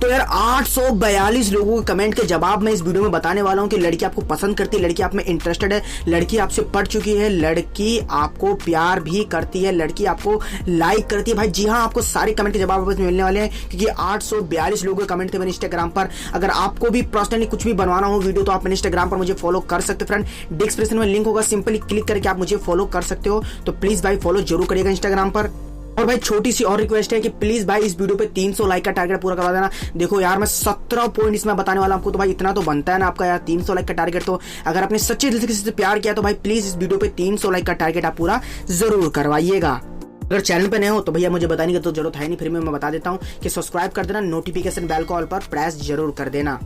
तो यार 842 लोगों के कमेंट के जवाब मैं इस वीडियो में बताने वाला हूं कि लड़की आपको पसंद करती है, लड़की आप में इंटरेस्टेड है, लड़की आपसे पढ़ चुकी है, लड़की आपको प्यार भी करती है, लड़की आपको लाइक करती है। भाई जी हाँ, आपको सारे कमेंट के जवाब वापस मिलने वाले हैं क्योंकि 842 लोगों के कमेंट थे मेरे इंस्टाग्राम पर। अगर आपको भी पर्सनली कुछ भी बनवाना हो वीडियो तो आप मेरे इंस्टाग्राम पर मुझे फॉलो कर सकते हो फ्रेंड। डिस्क्रिप्शन में लिंक होगा, सिंपली क्लिक करके आप मुझे फॉलो कर सकते हो। तो प्लीज भाई फॉलो जरूर करिएगा इंस्टाग्राम पर। और भाई छोटी सी और रिक्वेस्ट है कि प्लीज भाई इस वीडियो पे 300 लाइक का टारगेट पूरा करवा देना। देखो यार मैं 17 पॉइंट इसमें बताने वाला आपको, तो भाई इतना तो बनता है ना आपका यार 300 लाइक का टारगेट। तो अगर आपने सच्चे दिल से किसी से प्यार किया तो भाई प्लीज इस वीडियो पे 300 लाइक का टारगेट आप पूरा जरूर करवाइएगा। अगर चैनल पे नए हो तो भैया मुझे बताने की तो जरूरत है नहीं, फिर मैं बता देता हूँ कि सब्सक्राइब कर देना, नोटिफिकेशन बेल कॉल पर प्रेस जरूर कर देना।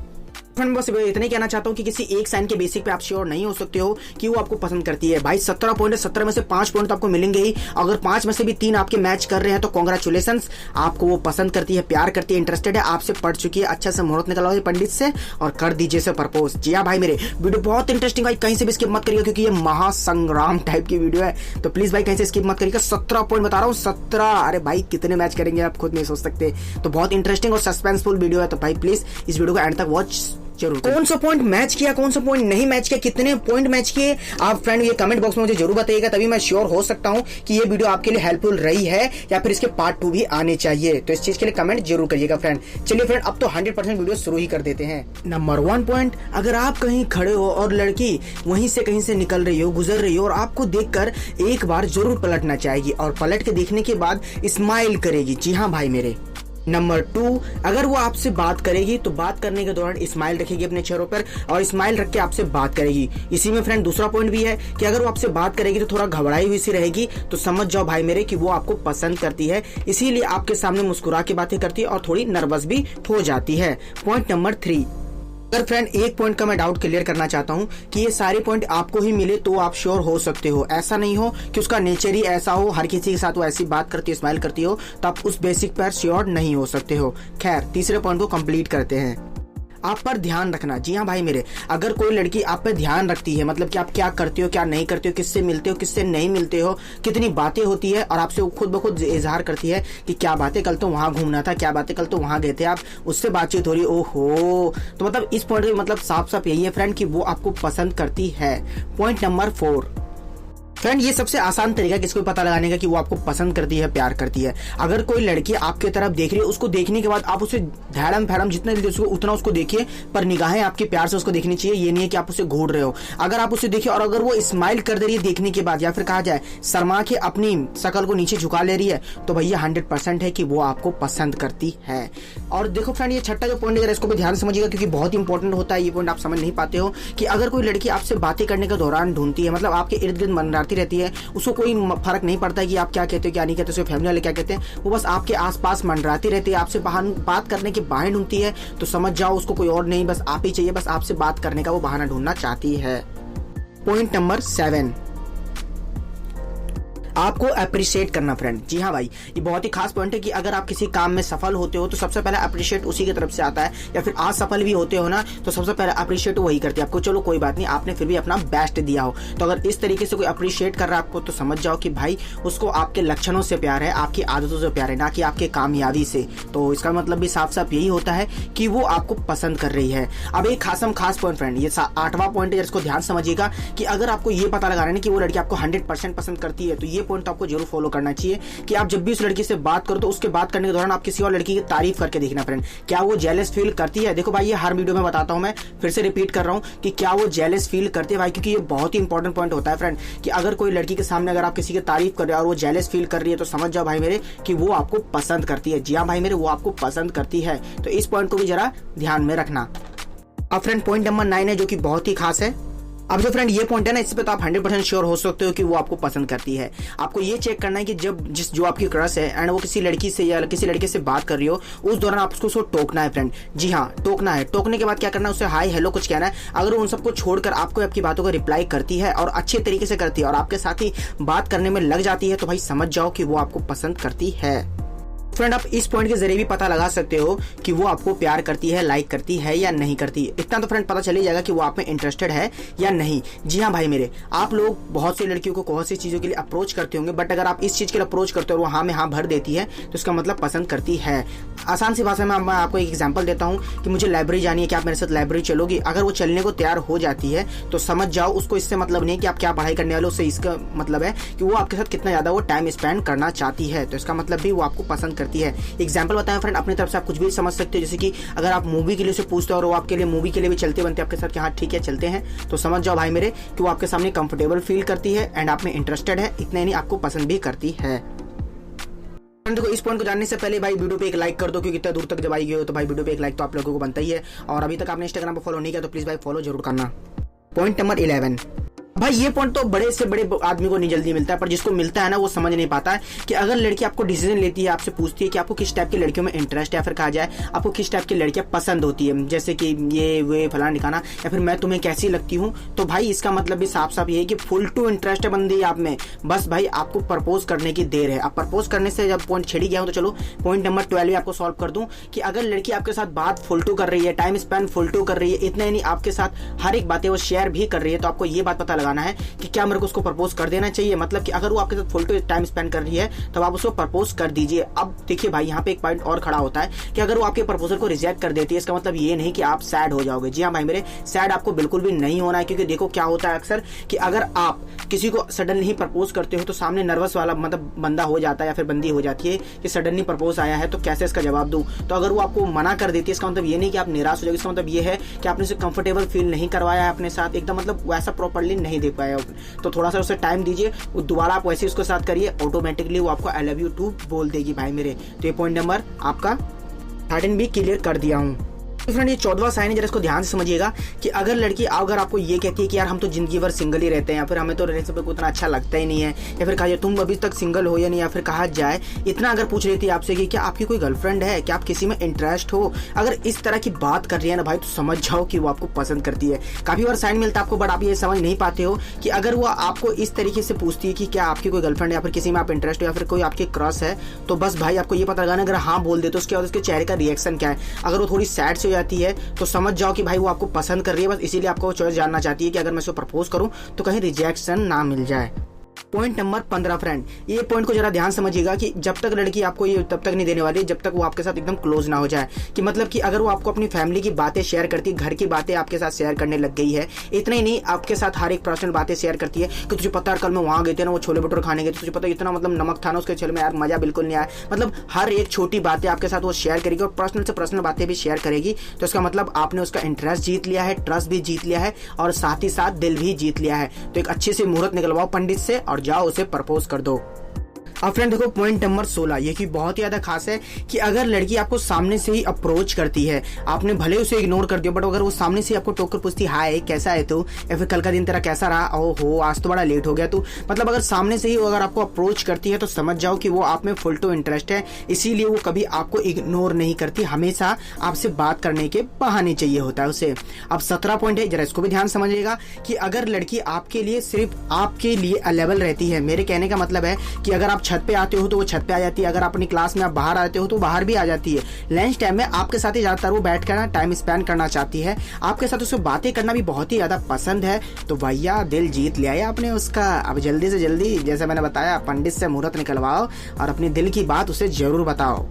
फ्रेंड बस इतना ही कहना चाहता हूँ कि किसी एक साइन के बेसिक पे आप श्योर नहीं हो सकते हो कि वो आपको पसंद करती है। भाई 17 पॉइंट है, 17 में से 5 पॉइंट तो आपको मिलेंगे ही। अगर 5 में से भी 3 आपके मैच कर रहे हैं तो कॉन्ग्रेचुलेशंस, आपको वो पसंद करती है, प्यार करती है, इंटरेस्टेड है, आपसे पढ़ चुकी है, अच्छा से मुहूर्त निकलवाइए पंडित से और कर दीजिए से प्रपोज। जी हाँ भाई, मेरे वीडियो बहुत इंटरेस्टिंग भाई, कहीं से भी स्किप मत करिएगा क्योंकि ये महासंग्राम टाइप की वीडियो है। तो प्लीज भाई कहीं से स्किप मत करिएगा। 17 पॉइंट बता रहा हूँ, 17। अरे भाई कितने मैच करेंगे आप खुद नहीं सोच सकते। तो बहुत इंटरेस्टिंग और सस्पेंसफुल वीडियो है, तो भाई प्लीज इस वीडियो को एंड तक वॉच जरूर। कौन सा पॉइंट मैच किया, कौन सा पॉइंट नहीं मैच किया, कितने पॉइंट मैच किए आप फ्रेंड ये कमेंट बॉक्स में मुझे जरूर बताइएगा, तभी मैं श्योर हो सकता हूं कि ये वीडियो आपके लिए हेल्पफुल रही है या फिर इसके पार्ट 2 भी आने चाहिए। तो इस चीज के लिए कमेंट जरूर करिएगा फ्रेंड। चलिए फ्रेंड अब तो 100% वीडियो शुरू ही कर देते हैं। नंबर 1 पॉइंट, अगर आप कहीं खड़े हो और लड़की वहीं से कहीं से निकल रही हो, गुजर रही हो और आपको देखकर एक बार जरूर पलटना चाहेगी और पलट के देखने के बाद स्माइल करेगी। जी हाँ भाई मेरे। नंबर 2, अगर वो आपसे बात करेगी तो बात करने के दौरान स्माइल रखेगी अपने चेहरों पर और स्माइल रख के आपसे बात करेगी। इसी में फ्रेंड दूसरा पॉइंट भी है कि अगर वो आपसे बात करेगी तो थोड़ा घबराई हुई सी रहेगी, तो समझ जाओ भाई मेरे कि वो आपको पसंद करती है, इसीलिए आपके सामने मुस्कुरा के बातें करती है और थोड़ी नर्वस भी हो जाती है। पॉइंट नंबर 3, अगर फ्रेंड एक पॉइंट का मैं डाउट क्लियर करना चाहता हूं कि ये सारे पॉइंट आपको ही मिले तो आप श्योर हो सकते हो। ऐसा नहीं हो कि उसका नेचर ही ऐसा हो, हर किसी के साथ वो ऐसी बात करती है, स्माइल करती हो, तो आप उस बेसिक पर श्योर नहीं हो सकते हो। खैर तीसरे पॉइंट को कंप्लीट करते हैं। आप पर ध्यान रखना। जी हाँ भाई मेरे, अगर कोई लड़की आप पर ध्यान रखती है, मतलब कि आप क्या करते हो, क्या नहीं करते हो, किससे मिलते हो, किससे नहीं मिलते हो, कितनी बातें होती है और आपसे खुद ब खुद इजहार करती है कि क्या बातें कल तो वहां घूमना था, क्या बातें कल तो वहां गए थे, आप उससे बातचीत हो रही, ओहो, तो मतलब इस पॉइंट में मतलब साफ साफ यही है फ्रेंड कि वो आपको पसंद करती है। पॉइंट नंबर 4, फ्रेंड ये सबसे आसान तरीका है किसको पता लगाने का कि वो आपको पसंद करती है, प्यार करती है। अगर कोई लड़की आपके तरफ देख रही है, उसको देखने के बाद आप उसे धैड़म फैड़म जितना उतना उसको देखिए, पर निगाहें आपके प्यार से उसको देखनी चाहिए। ये नहीं है कि आप उसे घूर रहे हो। अगर आप उसे देखिए और अगर वो स्माइल कर दे रही है देखने के बाद, या फिर कहा जाए शर्मा के अपनी शकल को नीचे झुका ले रही है, तो भैया 100% है कि वो आपको पसंद करती है। और देखो फ्रेंड ये छठा जो पॉइंट है इसको भी ध्यान समझिएगा क्योंकि बहुत इंपॉर्टेंट होता है। ये पॉइंट आप समझ नहीं पाते हो कि अगर कोई लड़की आपसे बातें करने के दौरान ढूंढती है, मतलब आपके इर्द गिर्द मंडराती रहती है, उसको कोई फर्क नहीं पड़ता है कि आप क्या कहते हो क्या नहीं कहते, उसके फैमिली वाले क्या कहते हैं, वो बस आपके आसपास मंडराती रहती है, आपसे बात करने के बहाने ढूंढती है, तो समझ जाओ उसको कोई और नहीं, बस आप ही चाहिए, बस आपसे बात करने का वो बहाना ढूंढना चाहती है। पॉइंट नंबर 7, आपको अप्रिशिएट करना फ्रेंड। जी हाँ भाई, ये बहुत ही खास पॉइंट है कि अगर आप किसी काम में सफल होते हो तो सबसे पहले अप्रिशिएट उसी की तरफ से आता है, या फिर असफल भी होते हो ना तो सबसे पहले अप्रिशिएट वही करते हैं आपको। चलो कोई बात नहीं, आपने फिर भी अपना बेस्ट दिया हो, तो अगर इस तरीके से कोई अप्रिशिएट कर रहा है आपको तो समझ जाओ कि भाई उसको आपके लक्षणों से प्यार है, आपकी आदतों से प्यार है, ना कि आपके कामयाबी से। तो इसका मतलब भी साफ साफ यही होता है कि वो आपको पसंद कर रही है। अब एक खास पॉइंट फ्रेंड, ये 8वां पॉइंट है, इसको ध्यान समझिएगा कि अगर आपको ये पता लगाना है कि वो लड़की आपको 100% पसंद करती है, तो ये पॉइंट आपको जरूर फॉलो करना चाहिए कि आप जब भी उस लड़की से बात करो तो उसके बात करने के दौरान आप किसी और लड़की की तारीफ करके देखना फ्रेंड, क्या वो जेलस फील करती है। देखो भाई ये हर वीडियो में बताता हूं, मैं फिर से रिपीट कर रहा हूं कि क्या वो जेलस फील करती है भाई, क्योंकि ये बहुत ही इंपॉर्टेंट पॉइंट होता है फ्रेंड कि अगर कोई लड़की के सामने अगर आप किसी की तारीफ कर रहे हो और वो जेलस फील कर रही है तो समझ जाओ भाई मेरे कि वो आपको पसंद करती है। जी हाँ भाई मेरे, वो आपको पसंद करती है। तो इस पॉइंट को भी जरा ध्यान में रखना। अब फ्रेंड पॉइंट नंबर 9 है जो कि बहुत ही खास है। अब जो फ्रेंड ये पॉइंट है ना, इस पे तो आप 100% श्योर हो सकते हो कि वो आपको पसंद करती है। आपको ये चेक करना है कि जो आपकी क्रश है एंड वो किसी लड़की से या किसी लड़के से बात कर रही हो, उस दौरान आप उसको टोकना है फ्रेंड। जी हाँ, टोकना है। टोकने के बाद क्या करना है, उसे हाय हेलो कुछ कहना है। अगर वो उन सबको छोड़कर आपको आपकी बातों को रिप्लाई करती है और अच्छे तरीके से करती है और आपके साथ ही बात करने में लग जाती है, तो भाई समझ जाओ कि वो आपको पसंद करती है। फ्रेंड आप इस पॉइंट के जरिए भी पता लगा सकते हो कि वो आपको प्यार करती है, लाइक करती है या नहीं करती। इतना तो फ्रेंड पता चल ही जाएगा कि वो आप में इंटरेस्टेड है या नहीं। जी हाँ भाई मेरे, आप लोग बहुत सी लड़कियों को बहुत सी चीज़ों के लिए अप्रोच करते होंगे, बट अगर आप इस चीज़ के लिए अप्रोच करते हो और वो हाँ में हाँ भर देती है तो इसका मतलब पसंद करती है। आसान सी भाषा में मैं आपको एक एग्जाम्पल देता हूँ कि मुझे लाइब्रेरी जानी है, कि आप मेरे साथ लाइब्रेरी चलोगी। अगर वो चलने को तैयार हो जाती है तो समझ जाओ उसको इससे मतलब नहीं कि आप क्या पढ़ाई करने वाले हो, उससे इसका मतलब है कि वो आपके साथ कितना ज़्यादा वो टाइम स्पेंड करना चाहती है। तो इसका मतलब भी वो आपको पसंद करती है। एग्जाम्पल बताएं फ्रेंड, अपनी तरफ से आप कुछ भी समझ सकते हो। जैसे कि अगर आप मूवी के लिए उसे पूछते हो और वो आपके लिए मूवी के लिए भी चलते बनते आपके साथ कि हाँ ठीक है चलते हैं, तो समझ जाओ भाई मेरे कि वो आपके सामने कंफर्टेबल फील करती है एंड आप में इंटरेस्टेड है। इतना ही नहीं, आपको पसंद भी करती है। देखो इस पॉइंट को जानने से पहले भाई वीडियो पे एक लाइक कर दो, क्योंकि इतना दूर तक जब आई हो तो भाई वीडियो पे एक लाइक तो आप लोगों को बनता ही है। और अभी तक आपने इंस्टाग्राम पर फॉलो नहीं किया तो प्लीज भाई फॉलो जरूर करना। पॉइंट नंबर 11, भाई ये पॉइंट तो बड़े से बड़े आदमी को नहीं जल्दी मिलता है, पर जिसको मिलता है ना वो समझ नहीं पाता है कि अगर लड़की आपको डिसीजन लेती है, आपसे पूछती है कि आपको किस टाइप की लड़कियों में इंटरेस्ट है, या फिर कहा जाए आपको किस टाइप की लड़कियां पसंद होती है, जैसे कि ये वे फलाना निकाना, या फिर मैं तुम्हें कैसी लगती हूँ, तो भाई इसका मतलब भी साफ साफ ये है कि फुल टू इंटरेस्ट है बंदी आप में। बस भाई आपको प्रपोज करने की देर है। अब प्रपोज करने से जब पॉइंट छिड़ी गया हूँ तो चलो पॉइंट नंबर 12 आपको सॉल्व कर दूं कि अगर लड़की आपके साथ बात फुल टू कर रही है, टाइम स्पेंड फुल टू कर रही है, इतना ही नहीं आपके साथ हर एक बातें वो शेयर भी कर रही है, तो आपको ये बात पता लगाना है कि क्या मेरे को उसको प्रपोज कर देना चाहिए। मतलब कि अगर वो आपके साथ फुल टू टाइम स्पेंड कर रही है तब आप उसको प्रपोज कर दीजिए। अब देखिए भाई यहाँ पे एक पॉइंट और खड़ा होता है कि अगर वो आपके प्रपोजल को रिजेक्ट कर देती है, इसका मतलब ये नहीं कि आप सैड हो जाओगे। जी हाँ भाई मेरे, सैड आपको बिल्कुल भी नहीं होना है, क्योंकि देखो क्या होता है अक्सर कि अगर आप किसी को सडनली ही प्रपोज करते हो तो सामने नर्वस वाला मतलब बंदा हो जाता है या फिर बंदी हो जाती है कि सडनली प्रपोज आया है तो कैसे इसका जवाब दूं। तो अगर वो आपको मना कर देती है इसका मतलब ये नहीं कि आप निराश हो जाओगे, इसका मतलब ये है कि आपने उसे कंफर्टेबल फील नहीं करवाया है अपने साथ, एकदम मतलब वैसा प्रॉपर्ली नहीं दे पाया। तो थोड़ा सा उसे टाइम दीजिए, दोबारा आप वैसे उसके साथ करिए, ऑटोमेटिकली वो आपको आई लव यू टू बोल देगी भाई मेरे। तो ये पॉइंट नंबर आपका 13 भी क्लियर कर दिया हूँ। फ्रेंड ये 14वां साइन है, जरा इसको ध्यान से समझिएगा कि अगर लड़की अगर आपको ये कहती है कि यार हम तो जिंदगी भर सिंगल ही रहते हैं, या फिर हमें तो रहने से उतना अच्छा लगता ही नहीं है, या फिर कहा जाए तुम अभी तक सिंगल हो या नहीं, या फिर कहा जाए इतना अगर पूछ लेती है आपसे कि क्या आपकी कोई गर्लफ्रेंड है, क्या आप किसी में इंटरेस्ट हो, अगर इस तरह की बात कर रही है ना भाई तो समझ जाओ कि वो आपको पसंद करती है। काफी बार साइन मिलता है आपको, बट आप ये समझ नहीं पाते हो कि अगर वो आपको इस तरीके से पूछती है कि क्या आपकी कोई गर्लफ्रेंड है, या फिर किसी में आप इंटरेस्ट हो, या फिर कोई आपके क्रश है, तो बस भाई आपको ये पता लगाना अगर हाँ बोल दे तो उसके बाद उसके चेहरे का रिएक्शन क्या है। अगर वो थोड़ी सैड से हो जाती है तो समझ जाओ कि भाई वो आपको पसंद कर रही है, बस इसीलिए आपको चॉइस जानना चाहती है कि अगर मैं इसको प्रपोज करूं तो कहीं रिजेक्शन ना मिल जाए। पॉइंट नंबर 15 फ्रेंड, ये पॉइंट को जरा ध्यान समझिएगा कि जब तक लड़की आपको ये तब तक नहीं देने वाली जब तक वो आपके साथ एकदम क्लोज ना हो जाए। कि मतलब कि अगर वो आपको अपनी फैमिली की बातें शेयर करती है, घर की बातें आपके साथ शेयर करने लग गई है, इतना ही नहीं आपके साथ हर एक पर्सनल बातें शेयर करती है कि तुझे पता है कल मैं वहां गए थे ना, वो छोले भटूरे खाने गए थे, तुझे पता इतना मतलब नमक था ना उसके चल में यार, मजा बिल्कुल नहीं आया। मतलब हर एक छोटी बातें आपके साथ वो शेयर करेगी और पर्सनल से पर्सनल बातें भी शेयर करेगी, तो इसका मतलब आपने उसका इंटरेस्ट जीत लिया है, ट्रस्ट भी जीत लिया है और साथ ही साथ दिल भी जीत लिया है। तो एक अच्छी सी मुहूर्त निकलवाओ पंडित से और जाओ उसे प्रपोज कर दो। अब फ्रेंड देखो पॉइंट नंबर 16, ये की बहुत ही ज्यादा खास है कि अगर लड़की आपको सामने से ही अप्रोच करती है, आपने भले उसे इग्नोर कर दिया, बट अगर वो सामने से आपको टोक कर पूछती हाय कैसा है तू, या फिर कल का दिन तेरा कैसा रहा, ओ हो आज तो बड़ा लेट हो गया तू, मतलब अगर सामने से ही अगर आपको अप्रोच करती है तो समझ जाओ कि वो आप में फुल टू इंटरेस्ट है। इसीलिए वो कभी आपको इग्नोर नहीं करती, हमेशा आपसे बात करने के बहाने चाहिए होता है उसे। अब 17 पॉइंट है, जरा इसको भी ध्यान समझिएगा कि अगर लड़की आपके लिए सिर्फ आपके लिए अवेलेबल रहती है, मेरे कहने का मतलब है कि अगर आप छत पे आते हो तो वो छत पे आ जाती है, अगर अपनी क्लास में आप बाहर आते हो तो बाहर भी आ जाती है, लंच टाइम में आपके साथ ही ज्यादातर वो बैठ कर ना टाइम स्पेंड करना चाहती है, आपके साथ उससे बातें करना भी बहुत ही ज्यादा पसंद है, तो भैया दिल जीत लिया है आपने उसका। अब जल्दी से जल्दी जैसे मैंने बताया पंडित से मुहूर्त निकलवाओ और अपनी दिल की बात उसे जरूर बताओ।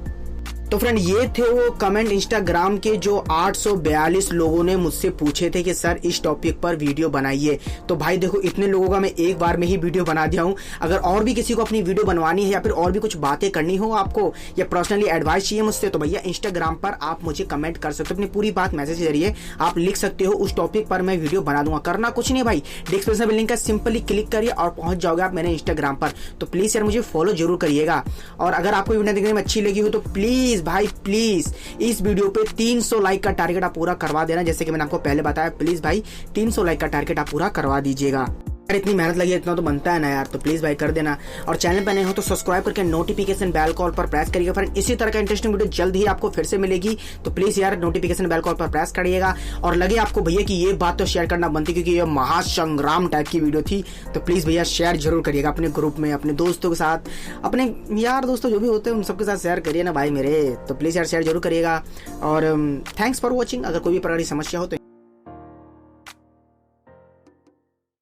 तो फ्रेंड ये थे वो कमेंट इंस्टाग्राम के जो 842 लोगों ने मुझसे पूछे थे कि सर इस टॉपिक पर वीडियो बनाइए। तो भाई देखो इतने लोगों का मैं एक बार में ही वीडियो बना दिया हूँ। अगर और भी किसी को अपनी वीडियो बनवानी है या फिर और भी कुछ बातें करनी हो आपको या पर्सनली एडवाइस चाहिए मुझसे, तो भैया इंस्टाग्राम पर आप मुझे कमेंट कर सकते हो, अपनी पूरी बात मैसेज के जरिए आप लिख सकते हो, उस टॉपिक पर मैं वीडियो बना दूंगा। करना कुछ नहीं भाई, डिस्क्रिप्शन लिंक का सिंपली क्लिक करिए और पहुंच जाओगे आप मेरे इंस्टाग्राम पर। तो प्लीज यार मुझे फॉलो जरूर करिएगा। और अगर आपको वीडियो देखने में अच्छी लगी हो तो प्लीज भाई प्लीज इस वीडियो पे 300 लाइक का टारगेट आप पूरा करवा देना, जैसे कि मैंने आपको पहले बताया। प्लीज भाई 300 लाइक का टारगेट आप पूरा करवा दीजिएगा। यार इतनी मेहनत लगी है, इतना तो बनता है ना यार, तो प्लीज भाई कर देना। और चैनल पर नए हो तो सब्सक्राइब करके नोटिफिकेशन बेल कॉल पर प्रेस करिएगा फ्रेंड। इसी तरह का इंटरेस्टिंग वीडियो जल्द ही आपको फिर से मिलेगी, तो प्लीज यार नोटिफिकेशन बेल कॉल पर प्रेस करिएगा। और लगे आपको भैया कि ये बात तो शेयर करना बनती, क्योंकि ये महासंग्राम टाइप की वीडियो थी, तो प्लीज भैया शेयर जरूर करिएगा अपने ग्रुप में, अपने दोस्तों के साथ, अपने यार दोस्तों जो भी होते हैं उन सबके साथ शेयर करिए ना भाई मेरे। तो प्लीज यार शेयर जरूर करिएगा। और थैंक्स फॉर वॉचिंग। अगर कोई भी प्रकार की समस्या हो तो